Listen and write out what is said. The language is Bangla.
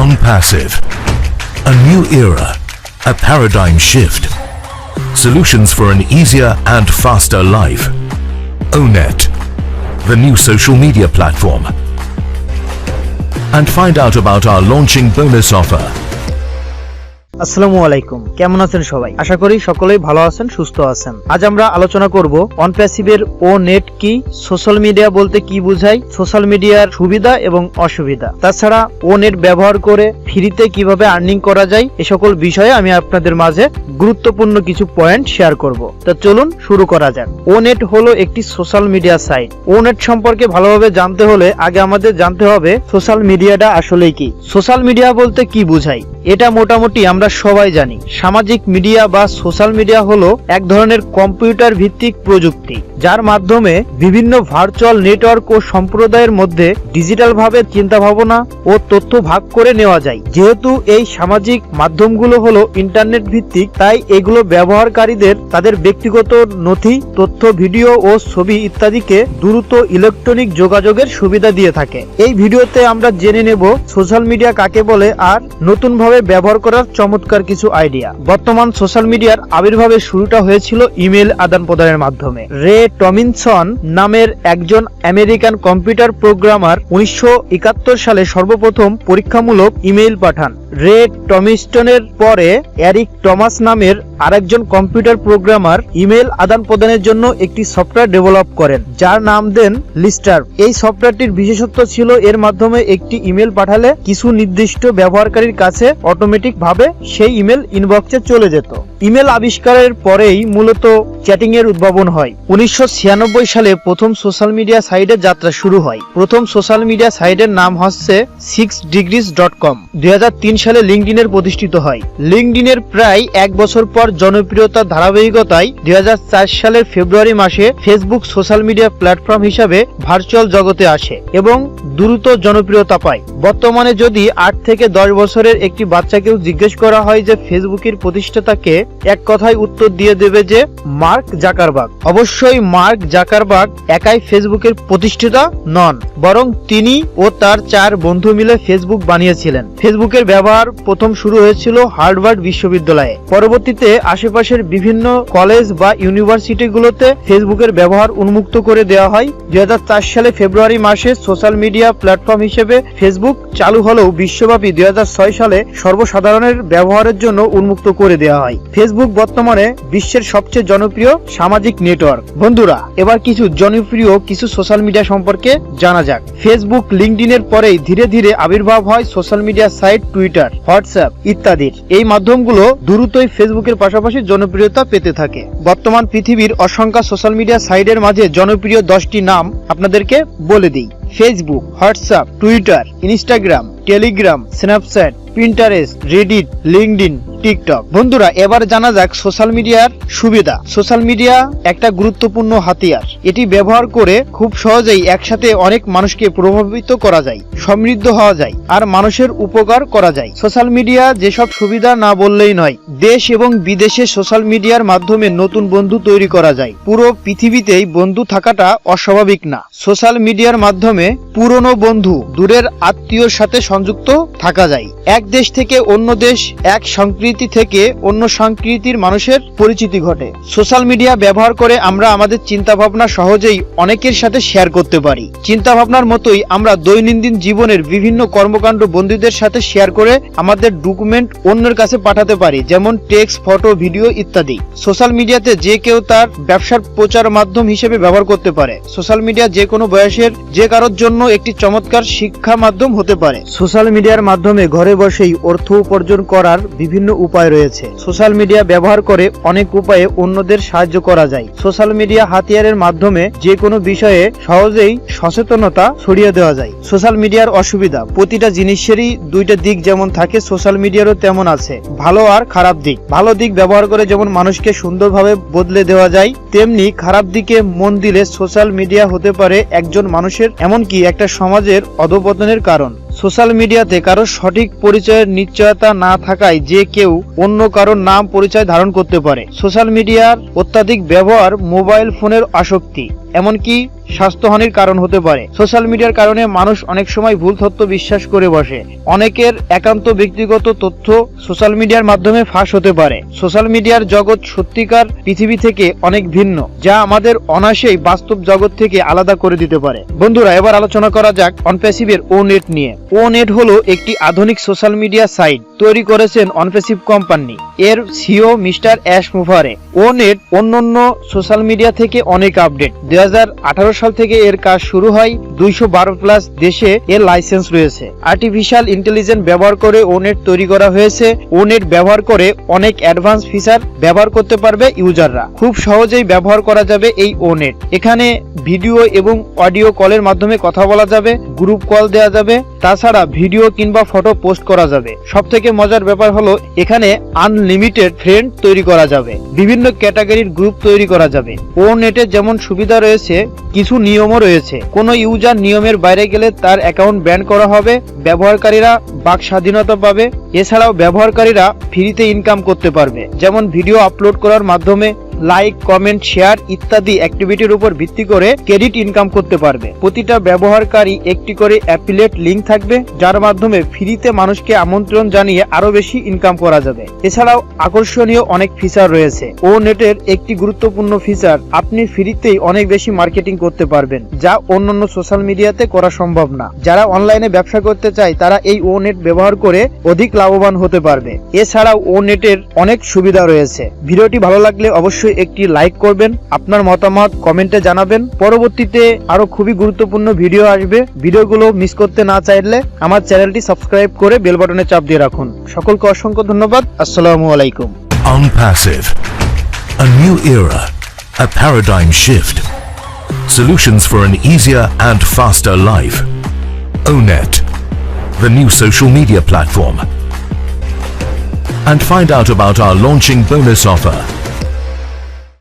ONPASSIVE, a new era, a paradigm shift. Solutions for an easier and faster life. ONET, the new social media platform. And find out about our launching bonus offer. আসসালামু আলাইকুম, কেমন আছেন সবাই? আশা করি সকলেই ভালো আছেন, সুস্থ আছেন। আজ আমরা আলোচনা করব ONPASSIVE-এর ONET কি, সোশ্যাল মিডিয়া বলতে কি বোঝায়, সোশ্যাল মিডিয়ার সুবিধা এবং অসুবিধা, তাছাড়া ONET ব্যবহার করে ফ্রিতে কিভাবে আর্নিং করা যায়, এই সকল বিষয়ে আমি আপনাদের মাঝে গুরুত্বপূর্ণ কিছু পয়েন্ট শেয়ার করব। তো চলুন শুরু করা যাক। ONET হলো একটি সোশ্যাল মিডিয়া সাইট। ONET সম্পর্কে ভালোভাবে জানতে হলে আগে আমাদের জানতে হবে সোশ্যাল মিডিয়াটা আসলে কি। সোশ্যাল মিডিয়া বলতে কি বোঝায়, এটা মোটামুটি আমরা সবাই জানি। সামাজিক মিডিয়া বা সোশ্যাল মিডিয়া হলো এক ধরনের কম্পিউটার ভিত্তিক প্রযুক্তি, যার মাধ্যমে বিভিন্ন ভার্চুয়াল নেটওয়ার্ক ও সম্প্রদায়ের মধ্যে ডিজিটাল ভাবে চিন্তা ভাবনা ও তথ্য ভাগ করে নেওয়া যায়। যেহেতু এই সামাজিক মাধ্যমগুলো হলো ইন্টারনেট ভিত্তিক, তাই এগুলো ব্যবহারকারীদের তাদের ব্যক্তিগত নথি, তথ্য, ভিডিও ও ছবি ইত্যাদিকে দ্রুত ইলেকট্রনিক যোগাযোগের সুবিধা দিয়ে থাকে। এই ভিডিওতে আমরা জেনে নেব সোশ্যাল মিডিয়া কাকে বলে আর নতুন ভাবে ব্যবহার করার চমৎকার কিছু আইডিয়া। বর্তমান সোশ্যাল মিডিয়ার আবির্ভাবের শুরুটা হয়েছিল ইমেল আদান প্রদানের মাধ্যমে। রে টমিনসন নামের একজন আমেরিকান কম্পিউটার প্রোগ্রামার 1971 সালে সর্বপ্রথম পরীক্ষামূলক ইমেইল পাঠান। রে টমিনসনের পরে এরিক টমাস নামের আরেকজন কম্পিউটার প্রোগ্রামার ইমেল আদান প্রদানের জন্য একটি সফটওয়্যার ডেভেলপ করেন, যার নাম দেন লিস্টার। এই সফটওয়্যারটির বিশেষত্ব ছিল এর মাধ্যমে একটি ইমেল পাঠালে কিছু নির্দিষ্ট ব্যবহারকারীর কাছে অটোমেটিক ভাবে সেই ইমেল ইনবক্সে চলে যেত। ইমেল আবিষ্কারের পরেই মূলত চ্যাটিং এর উদ্ভাবন হয়। 1996 সালে প্রথম সোশ্যাল মিডিয়া সাইটের যাত্রা শুরু হয়। প্রথম সোশ্যাল মিডিয়া সাইটের নাম হচ্ছে 6degrees.com। 2003 সালে লিঙ্কডইনের প্রতিষ্ঠিত হয়। লিঙ্কডইনের প্রায় এক বছর পর জনপ্রিয়তার ধারাবাহিকতায় 2004 সালের ফেব্রুয়ারি মাসে ফেসবুক সোশ্যাল মিডিয়া প্ল্যাটফর্ম হিসাবে ভার্চুয়াল জগতে আসে এবং দ্রুত জনপ্রিয়তা পায়। বর্তমানে যদি 8 থেকে 10 বছরের একটি বাচ্চাকেও জিজ্ঞেস করা হয় যে ফেসবুকের প্রতিষ্ঠাতাকে, এক কথায় উত্তর দিয়ে দেবে যে মার্ক জাকারবার্গ। অবশ্যই মার্ক জাকারবার্গ একাই ফেসবুকের প্রতিষ্ঠাতা নন, বরং তিনি ও তার 4 বন্ধু মিলে ফেসবুক বানিয়েছিলেন। ফেসবুকের ব্যবহার প্রথম শুরু হয়েছিল হার্ভার্ড বিশ্ববিদ্যালয়ে। পরবর্তীতে আশেপাশের বিভিন্ন কলেজ বা ইউনিভার্সিটিগুলোতে ফেসবুকের ব্যবহার উন্মুক্ত করে দেওয়া হয়। 2004 সালে ফেব্রুয়ারি মাসে সোশ্যাল মিডিয়া প্ল্যাটফর্ম হিসেবে ফেসবুক চালু হলেও বিশ্বব্যাপী 2006 সালে সর্বসাধারণের ব্যবহারের জন্য উন্মুক্ত করে দেওয়া হয়। ফেসবুক বর্তমানে বিশ্বের সবচেয়ে জনপ্রিয় সামাজিক নেটওয়ার্ক। বন্ধুরা, এবার কিছু জনপ্রিয় কিছু সোশ্যাল মিডিয়া সম্পর্কে জানা যাক। ফেসবুক, লিঙ্কডইনের পরেই ধীরে ধীরে আবির্ভাব হয় social media site Twitter, WhatsApp ইত্যাদির। এই মাধ্যমগুলো দ্রুতই ফেসবুকের পাশাপাশি জনপ্রিয়তা পেতে থাকে। বর্তমান পৃথিবীর অসংখ্য সোশ্যাল মিডিয়া সাইটের মাঝে জনপ্রিয় 10টি নাম আপনাদেরকে বলে দিই। Facebook, WhatsApp, Twitter, Instagram, Telegram, Snapchat, Pinterest, Reddit, LinkedIn, TikTok. বন্ধুরা, এবার জানা যাক সোশ্যাল মিডিয়ার সুবিধা। সোশ্যাল মিডিয়া একটা গুরুত্বপূর্ণ হাতিয়ার। এটি ব্যবহার করে খুব সহজেই একসাথে অনেক মানুষকে প্রভাবিত করা যায়, সমৃদ্ধ হওয়া যায় আর মানুষের উপকার করা যায়। সোশ্যাল মিডিয়া যেসব সুবিধা না বললেই নয়। দেশ এবং বিদেশে সোশ্যাল মিডিয়ার মাধ্যমে নতুন বন্ধু তৈরি করা যায়। পুরো পৃথিবীতেই বন্ধু থাকাটা অস্বাভাবিক না। সোশ্যাল মিডিয়ার মাধ্যমে পুরনো বন্ধু, দূরের আত্মীয়র সাথে সংযুক্ত থাকা যায়। এক দেশ থেকে অন্য দেশ, এক সংস্কৃতি থেকে অন্য সংস্কৃতির মানুষের পরিচিতি ঘটে। সোশ্যাল মিডিয়া ব্যবহার করে আমরা আমাদের চিন্তা ভাবনা সহজেই অনেকের সাথে শেয়ার করতে পারি। চিন্তা ভাবনার মতোই আমরা দৈনন্দিন জীবনের বিভিন্ন কর্মকাণ্ড বন্ধুদের সাথে শেয়ার করে আমাদের ডকুমেন্ট অন্যের কাছে পাঠাতে পারি, যেমন টেক্সট, ফটো, ভিডিও ইত্যাদি। সোশ্যাল মিডিয়াতে যে কেউ তার ব্যবসার প্রচার মাধ্যম হিসেবে ব্যবহার করতে পারে। সোশ্যাল মিডিয়া যে কোনো বয়সের যে কারোর জন্য একটি চমৎকার শিক্ষা মাধ্যম হতে পারে। সোশ্যাল মিডিয়ার মাধ্যমে ঘরে বসেই অর্থ উপার্জন করার বিভিন্ন উপায় রয়েছে। সোশ্যাল মিডিয়া ব্যবহার করে অনেক উপায়ে অন্যদের সাহায্য করা যায়। সোশ্যাল মিডিয়া হাতিয়ারের মাধ্যমে যে কোনো বিষয়ে সহজেই সচেতনতা ছড়িয়ে দেওয়া যায়। সোশ্যাল মিডিয়ার অসুবিধা। প্রতিটা জিনিসেরই দুইটা দিক যেমন থাকে, সোশ্যাল মিডিয়ারও তেমন আছে, ভালো আর খারাপ দিক। ভালো দিক ব্যবহার করে যেমন মানুষকে সুন্দরভাবে বদলে দেওয়া যায়, তেমনি খারাপ দিকে মন দিলে সোশ্যাল মিডিয়া হতে পারে একজন মানুষের, এমনকি একটা সমাজের অধঃপতনের কারণ। সোশ্যাল মিডিয়াতে কারো সঠিক পরিচয়ের নিশ্চয়তা না থাকায় যে কেউ অন্য কারোর নাম পরিচয় ধারণ করতে পারে। সোশ্যাল মিডিয়ার অত্যাধিক ব্যবহার, মোবাইল ফোনের আসক্তি, এমনকি স্বাস্থ্যহানির কারণ হতে পারে। সোশ্যাল মিডিয়ার কারণে মানুষ অনেক সময় ভুল তথ্য বিশ্বাস করে বসে। অনেকের একান্ত ব্যক্তিগত তথ্য সোশ্যাল মিডিয়ার মাধ্যমে ফাঁস হতে পারে। সোশ্যাল মিডিয়ার জগৎ সত্যিকার পৃথিবী থেকে অনেক ভিন্ন, যা আমাদের অনায়াসেই বাস্তব জগৎ থেকে আলাদা করে দিতে পারে। বন্ধুরা, এবার আলোচনা করা যাক ONPASSIVE-এর ONET নিয়ে। ONET হলো একটি আধুনিক সোশ্যাল মিডিয়া সাইট তৈরি করেছেন ONPASSIVE কোম্পানি। এর সিইও মিস্টার অ্যাশ মুভারে। ONET অন্যান্য সোশ্যাল মিডিয়া থেকে অনেক আপডেট। 2018 সাল থেকে এর কাজ শুরু হয়। 212+ দেশে এর লাইসেন্স রয়েছে। আর্টিফিশিয়াল ইন্টেলিজেন্স ব্যবহার করে ONET তৈরি করা হয়েছে। ONET ব্যবহার করে অনেক অ্যাডভান্স ফিচার ব্যবহার করতে পারবে ইউজাররা। খুব সহজেই ব্যবহার করা যাবে এই ONET। এখানে ভিডিও এবং অডিও কলের মাধ্যমে কথা বলা যাবে, গ্রুপ কল দেওয়া যাবে, তাছাড়া ভিডিও কিংবা ফটো পোস্ট করা যাবে। সবথেকে মজার ব্যাপার হলো এখানে আনলিমিটেড ফ্রেন্ড তৈরি করা যাবে, বিভিন্ন ক্যাটাগরির গ্রুপ তৈরি করা যাবে। ONET-এ যেমন সুবিধা রয়েছে, কিছু নিয়মও রয়েছে। কোনো ইউজার নিয়মের বাইরে গেলে তার অ্যাকাউন্ট ব্যান করা হবে, ব্যবহারকারীরা বাক স্বাধীনতা পাবে। এছাড়াও ব্যবহারকারীরা ফ্রিতে ইনকাম করতে পারবে, যেমন ভিডিও আপলোড করার মাধ্যমে, লাইক, কমেন্ট, শেয়ার ইত্যাদি অ্যাক্টিভিটির উপর ভিত্তি করে ক্রেডিট ইনকাম করতে পারবে। প্রতিটা ব্যবহারকারী একটি করে অ্যাফিলিয়েট লিংক থাকবে, যার মাধ্যমে ফ্রিতে মানুষকে আমন্ত্রণ জানিয়ে আরো বেশি ইনকাম করা যাবে। এছাড়াও আকর্ষণীয় অনেক ফিচার রয়েছে। ONET-এর একটি গুরুত্বপূর্ণ ফিচার, আপনি ফ্রিতেই অনেক বেশি মার্কেটিং করতে পারবেন, যা অন্যান্য সোশ্যাল মিডিয়াতে করা সম্ভব না। যারা অনলাইনে ব্যবসা করতে চায় তারা এই ONET ব্যবহার করে অধিক লাভবান হতে পারবে। এছাড়াও ONET-এর অনেক সুবিধা রয়েছে। ভিডিওটি ভালো লাগলে অবশ্যই একটি লাইক করবেন, আপনার মতামত কমেন্টে জানাবেন। পরবর্তীতে আরো খুবই গুরুত্বপূর্ণ ভিডিও আসবে। ভিডিওগুলো মিস করতে না চাইলে আমার চ্যানেলটি সাবস্ক্রাইব করে বেল বাটনে চাপ দিয়ে রাখুন। সকলকে অসংখ্য ধন্যবাদ। আসসালামু আলাইকুম। ONPASSIVE, a new era, a paradigm shift. Solutions for an easier and faster life. ONET, the new social media platform. And find out about our launching bonus offer.